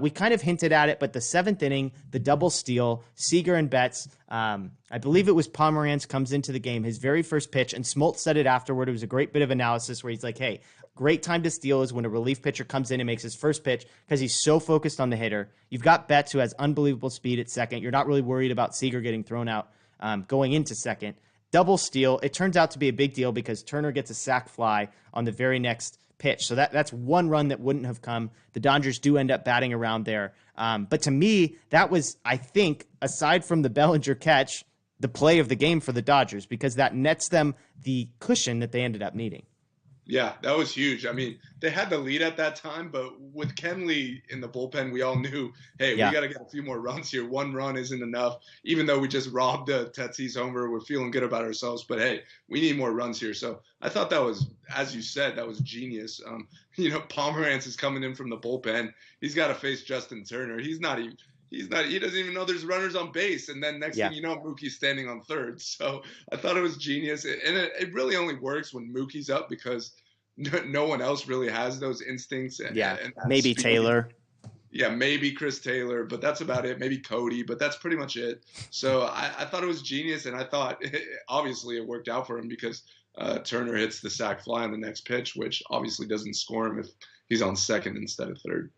We kind of hinted at it, but the 7th inning, the double steal, Seeger and Betts, I believe it was Pomeranz comes into the game, his very first pitch, and Smoltz said it afterward. It was a great bit of analysis where he's like, hey, great time to steal is when a relief pitcher comes in and makes his first pitch because he's so focused on the hitter. You've got Betts, who has unbelievable speed at second. You're not really worried about Seeger getting thrown out going into second. Double steal. It turns out to be a big deal because Turner gets a sac fly on the very next pitch. So that's one run that wouldn't have come. The Dodgers do end up batting around there. But to me, that was, I think, aside from the Bellinger catch, the play of the game for the Dodgers because that nets them the cushion that they ended up needing. Yeah, that was huge. I mean, they had the lead at that time, but with Kenley in the bullpen, we all knew, hey, we got to get a few more runs here. 1 run isn't enough. Even though we just robbed Tatis homer, we're feeling good about ourselves. But, hey, we need more runs here. So I thought that was, as you said, that was genius. Pomeranz is coming in from the bullpen. He's got to face Justin Turner. He doesn't even know there's runners on base. And then next thing you know, Mookie's standing on third. So I thought it was genius. And it really only works when Mookie's up because no one else really has those instincts. And maybe speed. Taylor. Yeah, maybe Chris Taylor, but that's about it. Maybe Cody, but that's pretty much it. So I thought it was genius. And I thought, obviously, it worked out for him because Turner hits the sac fly on the next pitch, which obviously doesn't score him if he's on second instead of third.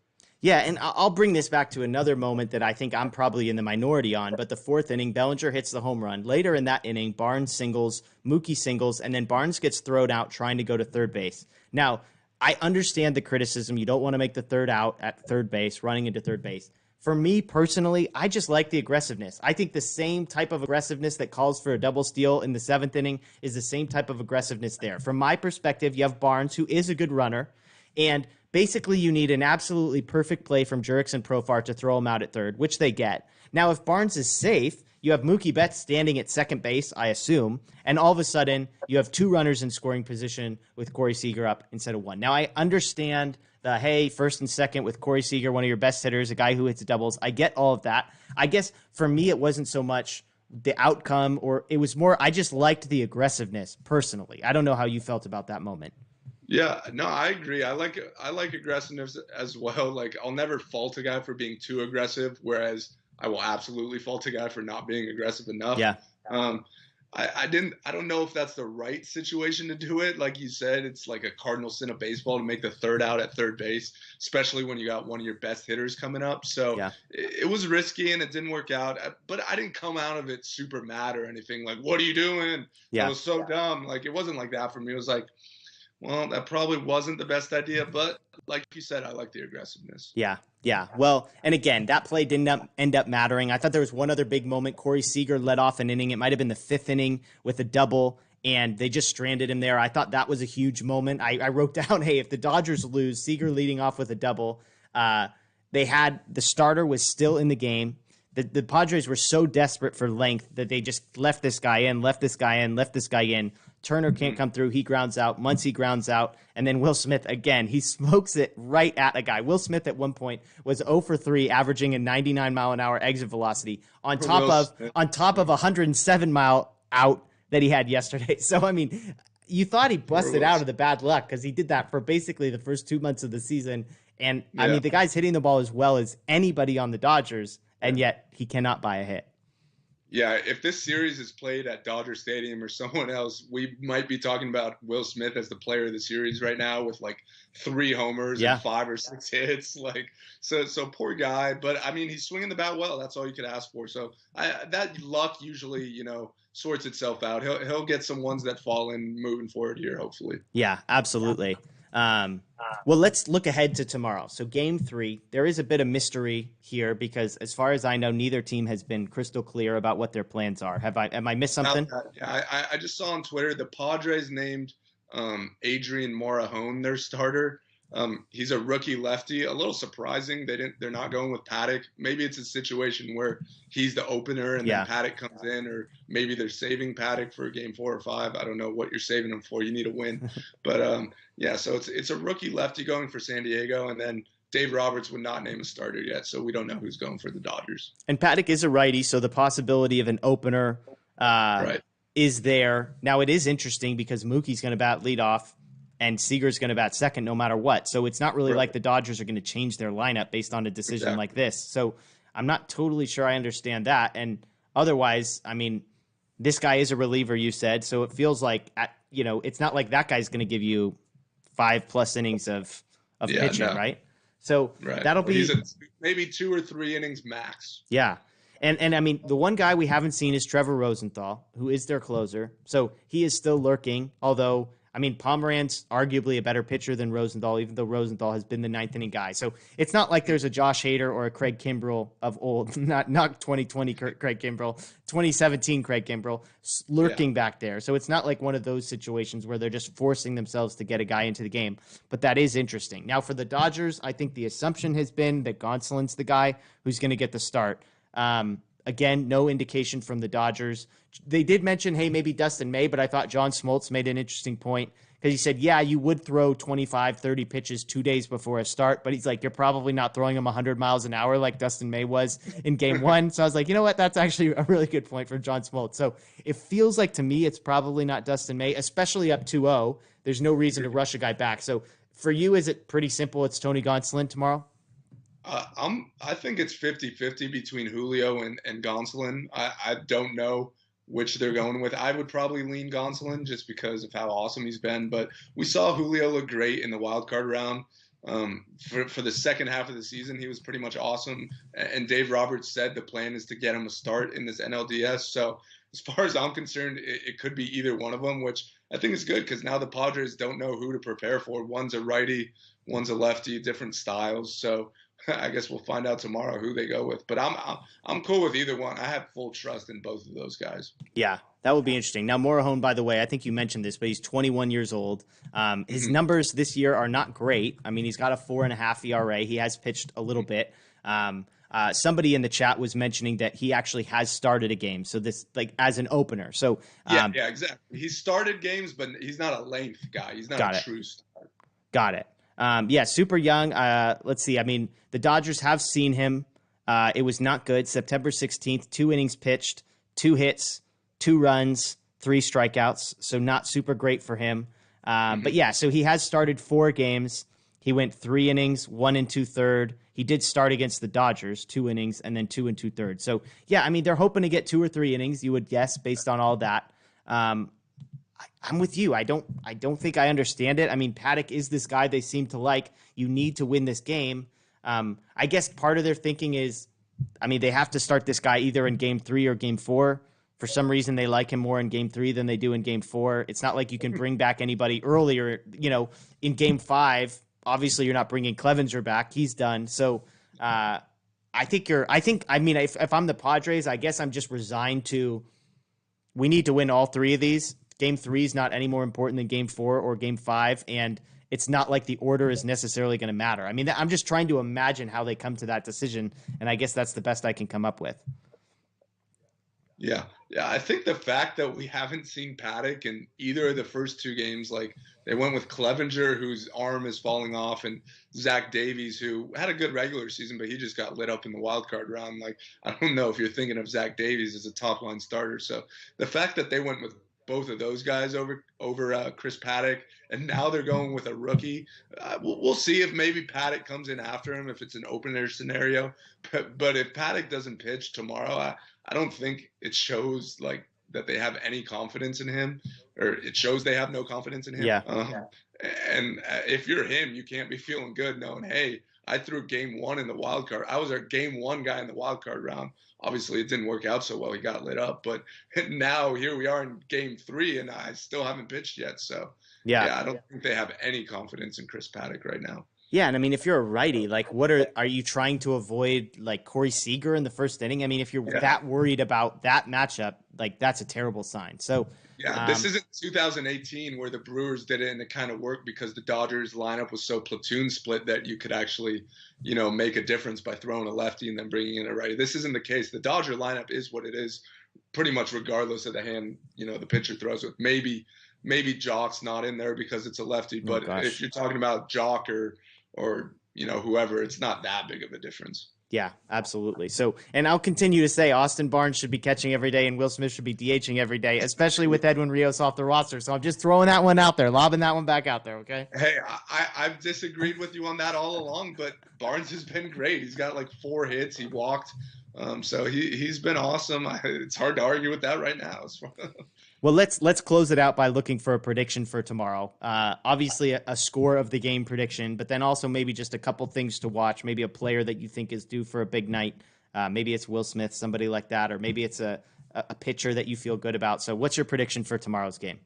Yeah, and I'll bring this back to another moment that I think I'm probably in the minority on, but the fourth inning, Bellinger hits the home run. Later in that inning, Barnes singles, Mookie singles, and then Barnes gets thrown out trying to go to third base. Now, I understand the criticism. You don't want to make the third out at third base, running into third base. For me personally, I just like the aggressiveness. I think the same type of aggressiveness that calls for a double steal in the seventh inning is the same type of aggressiveness there. From my perspective, you have Barnes, who is a good runner, and basically you need an absolutely perfect play from Jurickson and Profar to throw him out at third, which they get. Now, if Barnes is safe, you have Mookie Betts standing at second base, I assume, and all of a sudden you have two runners in scoring position with Corey Seager up instead of one. Now, I understand the, hey, first and second with Corey Seager, one of your best hitters, a guy who hits doubles. I get all of that. I guess for me, it wasn't so much the outcome, or it was more, I just liked the aggressiveness personally. I don't know how you felt about that moment. Yeah, no, I agree. I like aggressiveness as well. Like, I'll never fault a guy for being too aggressive, whereas I will absolutely fault a guy for not being aggressive enough. Yeah. I don't know if that's the right situation to do it. Like you said, it's like a cardinal sin of baseball to make the third out at third base, especially when you got one of your best hitters coming up. So yeah. it was risky and it didn't work out, but I didn't come out of it super mad or anything. Like, what are you doing? Yeah. It was so dumb. Like, it wasn't like that for me. It was like, well, that probably wasn't the best idea, but like you said, I like the aggressiveness. Yeah. Well, and again, that play didn't end up mattering. I thought there was one other big moment. Corey Seager led off an inning. It might have been the fifth inning with a double, and they just stranded him there. I thought that was a huge moment. I wrote down, hey, if the Dodgers lose, Seager leading off with a double, they had the starter was still in the game. The Padres were so desperate for length that they just left this guy in. Turner can't come through. He grounds out. Muncie grounds out. And then Will Smith, again, he smokes it right at a guy. Will Smith at one point was 0 for 3, averaging a 99-mile-an-hour exit velocity on top of a 107-mile out that he had yesterday. So, I mean, you thought he busted out of the bad luck because he did that for basically the first 2 months of the season. And, I mean, the guy's hitting the ball as well as anybody on the Dodgers, and yet he cannot buy a hit. Yeah, if this series is played at Dodger Stadium or someone else, we might be talking about Will Smith as the player of the series right now with like 3 homers and 5 or 6 hits. Like, so poor guy. But I mean, he's swinging the bat well. That's all you could ask for. So that luck usually, sorts itself out. He'll get some ones that fall in moving forward here, hopefully. Yeah, absolutely. Well, let's look ahead to tomorrow. So game 3, there is a bit of mystery here because as far as I know, neither team has been crystal clear about what their plans are. Am I missed something? I just saw on Twitter, the Padres named Adrian Morejon their starter. He's a rookie lefty. A little surprising. They're not going with Paddock. Maybe it's a situation where he's the opener and then Paddock comes in, or maybe they're saving Paddock for game 4 or 5. I don't know what you're saving him for. You need a win. But so it's a rookie lefty going for San Diego, and then Dave Roberts would not name a starter yet, so we don't know who's going for the Dodgers. And Paddock is a righty, so the possibility of an opener is there. Now it is interesting because Mookie's going to bat leadoff and Seager's going to bat second no matter what. So it's not really like the Dodgers are going to change their lineup based on a decision like this. So I'm not totally sure I understand that. And otherwise, I mean, this guy is a reliever, you said. So it feels like, it's not like that guy's going to give you 5+ innings of pitching, right? So that'll be maybe 2 or 3 innings max. Yeah. And I mean, the one guy we haven't seen is Trevor Rosenthal, who is their closer. So he is still lurking, although I mean, Pomeranz arguably a better pitcher than Rosenthal, even though Rosenthal has been the 9th inning guy. So it's not like there's a Josh Hader or a Craig Kimbrell of old, not 2020 Craig Kimbrell, 2017 Craig Kimbrell lurking back there. So it's not like one of those situations where they're just forcing themselves to get a guy into the game. But that is interesting. Now for the Dodgers, I think the assumption has been that Gonsolin's the guy who's going to get the start. Again, no indication from the Dodgers. They did mention, hey, maybe Dustin May, but I thought John Smoltz made an interesting point because he said, yeah, you would throw 25, 30 pitches 2 days before a start, but he's like, you're probably not throwing them 100 miles an hour like Dustin May was in game 1. So I was like, you know what? That's actually a really good point from John Smoltz. So it feels like to me it's probably not Dustin May, especially up 2-0. There's no reason to rush a guy back. So for you, is it pretty simple? It's Tony Gonsolin tomorrow? I think it's 50-50 between Julio and Gonsolin. I don't know which they're going with. I would probably lean Gonsolin just because of how awesome he's been. But we saw Julio look great in the wild card round. For the second half of the season, he was pretty much awesome. And Dave Roberts said the plan is to get him a start in this NLDS. So as far as I'm concerned, it could be either one of them, which I think is good because now the Padres don't know who to prepare for. One's a righty, one's a lefty, different styles. So I guess we'll find out tomorrow who they go with. But I'm cool with either one. I have full trust in both of those guys. Yeah, that would be interesting. Now, Morahone, by the way, I think you mentioned this, but he's 21 years old. His numbers this year are not great. I mean, he's got a 4.5 ERA. He has pitched a little bit. Somebody in the chat was mentioning that he actually has started a game. So this, like, as an opener. So yeah, exactly. He started games, but he's not a length guy. He's not a true starter. Got it. Yeah, super young. Let's see. I mean, the Dodgers have seen him. It was not good. September 16th, 2 innings pitched, 2 hits, 2 runs, 3 strikeouts. So not super great for him. But yeah, so he has started 4 games. He went 3 innings, 1 2/3. He did start against the Dodgers, 2 innings, and then 2 2/3. So yeah, I mean, they're hoping to get 2 or 3 innings, you would guess, based on all that. I'm with you. I don't think I understand it. I mean, Paddock is this guy they seem to like. You need to win this game. I guess part of their thinking is, I mean, they have to start this guy either in game 3 or game 4. For some reason, they like him more in game 3 than they do in game 4. It's not like you can bring back anybody earlier, in game 5. Obviously, you're not bringing Clevenger back. He's done. So I mean, if I'm the Padres, I guess I'm just resigned to, we need to win all 3 of these. Game 3 is not any more important than game 4 or game 5. And it's not like the order is necessarily going to matter. I mean, I'm just trying to imagine how they come to that decision. And I guess that's the best I can come up with. Yeah. I think the fact that we haven't seen Paddock in either of the first 2 games, like they went with Clevenger, whose arm is falling off, and Zach Davies, who had a good regular season, but he just got lit up in the wild card round. Like, I don't know if you're thinking of Zach Davies as a top line starter. So the fact that they went with both of those guys over Chris Paddock, and now they're going with a rookie. We'll see if maybe Paddock comes in after him if it's an opener scenario. But if Paddock doesn't pitch tomorrow, I don't think it shows like that they have any confidence in him, or it shows they have no confidence in him. Yeah. And if you're him, you can't be feeling good knowing, hey, I threw game 1 in the wild card. I was our game 1 guy in the wild card round. Obviously, it didn't work out so well. He got lit up. But now here we are in game 3, and I still haven't pitched yet. So, yeah, I don't think they have any confidence in Chris Paddock right now. Yeah, and I mean, if you're a righty, like, what are you trying to avoid, like Corey Seager in the first inning? I mean, if you're that worried about that matchup, like, that's a terrible sign. So, yeah, this isn't 2018 where the Brewers did it and it kind of worked because the Dodgers lineup was so platoon split that you could actually, make a difference by throwing a lefty and then bringing in a righty. This isn't the case. The Dodger lineup is what it is, pretty much regardless of the hand, the pitcher throws with. Maybe Jock's not in there because it's a lefty, but if you're talking about Jock or whoever, it's not that big of a difference. Yeah, absolutely. So, and I'll continue to say Austin Barnes should be catching every day and Will Smith should be DHing every day, especially with Edwin Rios off the roster. So I'm just throwing that one out there, lobbing that one back out there, okay? Hey, I've disagreed with you on that all along, but Barnes has been great. He's got like 4 hits. He walked. So he's been awesome. It's hard to argue with that right now. Well, let's close it out by looking for a prediction for tomorrow. Obviously, a score of the game prediction, but then also maybe just a couple things to watch. Maybe a player that you think is due for a big night. Maybe it's Will Smith, somebody like that, or maybe it's a pitcher that you feel good about. So, what's your prediction for tomorrow's game?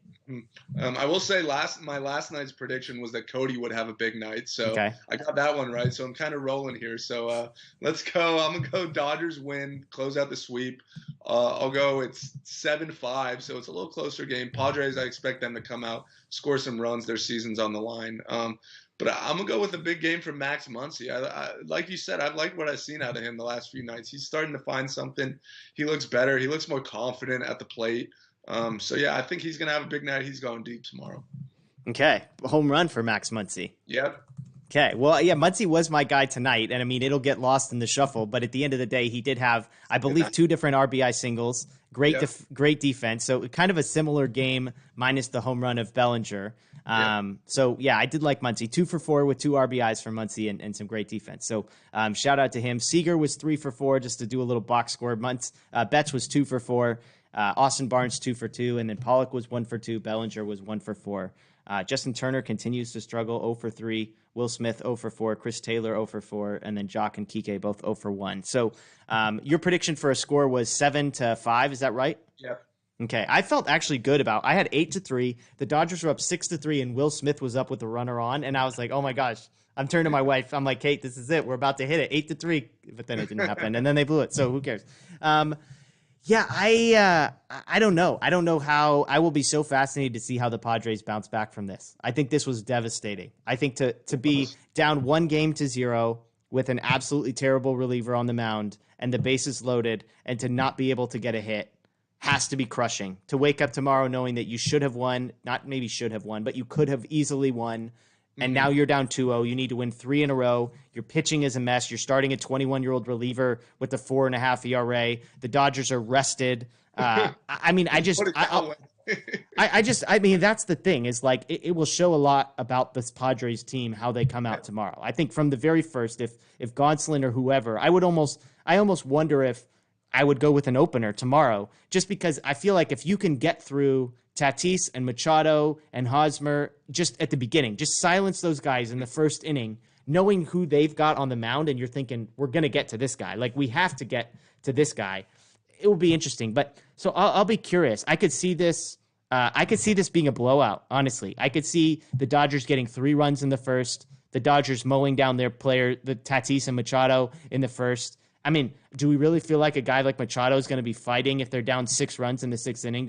I will say my last night's prediction was that Cody would have a big night, so okay. I got that one right. So I'm kind of rolling here. So let's go. I'm gonna go Dodgers win, close out the sweep. I'll go. It's 7-5, so it's a little closer game. Padres, I expect them to come out, score some runs. Their season's on the line. But I'm gonna go with a big game from Max Muncie. I like you said, I've liked what I've seen out of him the last few nights. He's starting to find something. He looks better. He looks more confident at the plate. So, yeah, I think he's going to have a big night. He's going deep tomorrow. Okay. Home run for Max Muncie. Yep. Okay. Well, yeah, Muncie was my guy tonight. And, I mean, it'll get lost in the shuffle. But at the end of the day, he did have, I believe, 2 different RBI singles. Great defense. So, kind of a similar game minus the home run of Bellinger. So, yeah, I did like Muncie. 2 for 4 with 2 RBIs for Muncie and some great defense. So, shout out to him. Seeger was 3 for 4 just to do a little box score. Betts was 2 for 4. Austin Barnes 2 for 2, and then Pollock was 1 for 2. Bellinger was 1 for 4. Justin Turner continues to struggle, 0 for 3. Will Smith 0 for 4, Chris Taylor 0 for 4, and then Jock and Kike both 0 for 1. So your prediction for a score was 7-5. Is that right? Yep. Okay. I felt actually good about. I had 8-3. The Dodgers were up 6-3, and Will Smith was up with the runner on, and I was like, oh my gosh. I'm turning to my wife. I'm like, Kate, this is it. We're about to hit it, 8-3. But then it didn't happen, and then they blew it. So who cares? Yeah, I don't know. I don't know how. I will be so fascinated to see how the Padres bounce back from this. I think this was devastating. I think to be down 1-0 with an absolutely terrible reliever on the mound and the bases loaded and to not be able to get a hit has to be crushing. To wake up tomorrow knowing that you should have won, not maybe should have won, but you could have easily won. And now you're down 2-0. You need to win 3 in a row. Your pitching is a mess. You're starting a 21-year-old reliever with a 4.5 ERA. The Dodgers are rested. I mean, that's the thing is like it will show a lot about this Padres team how they come out tomorrow. I think from the very first, if Gonsolin or whoever, I almost wonder if I would go with an opener tomorrow, just because I feel like if you can get through Tatis and Machado and Hosmer just at the beginning, just silence those guys in the first inning, knowing who they've got on the mound, and you're thinking, we're going to get to this guy. Like, we have to get to this guy. It will be interesting. But so I'll be curious. I could see this being a blowout, honestly. I could see the Dodgers getting 3 runs in the first, the Dodgers mowing down their player, the Tatis and Machado in the first. I mean, do we really feel like a guy like Machado is going to be fighting if they're down 6 runs in the 6th inning